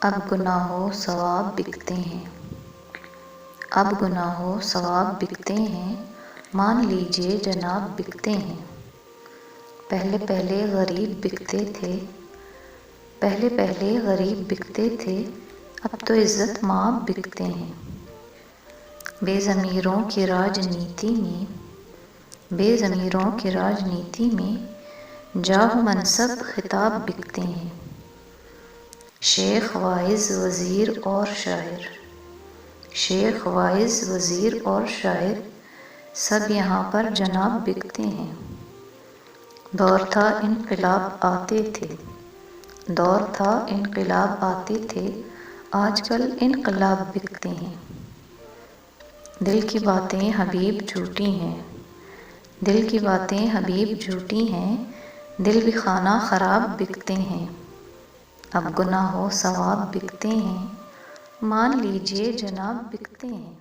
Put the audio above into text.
اب گناہ و ثواب بکتے ہیں، اب گناہ و ثواب بکتے ہیں، مان لیجئے جناب بکتے ہیں۔ پہلے پہلے غریب بکتے تھے، پہلے پہلے غریب بکتے تھے، اب تو عزت مآب بکتے ہیں۔ بے ضمیروں کی راجنیتی میں، بے ضمیروں کی راجنیتی میں جاہ و منصب خطاب بکتے ہیں۔ شیخ واعظ وزیر اور شاعر، شیخ واعظ وزیر اور شاعر سب یہاں پر جناب بکتے ہیں۔ دور تھا انقلاب آتے تھے، دور تھا انقلاب آتے تھے، آج کل انقلاب بکتے ہیں۔ دل کی باتیں حبیب جھوٹی ہیں، دل کی باتیں حبیب جھوٹی ہیں، دل بھی خانہ خراب بکتے ہیں۔ اب گناہ و ثواب بکتے ہیں، مان لیجئے جناب بکتے ہیں۔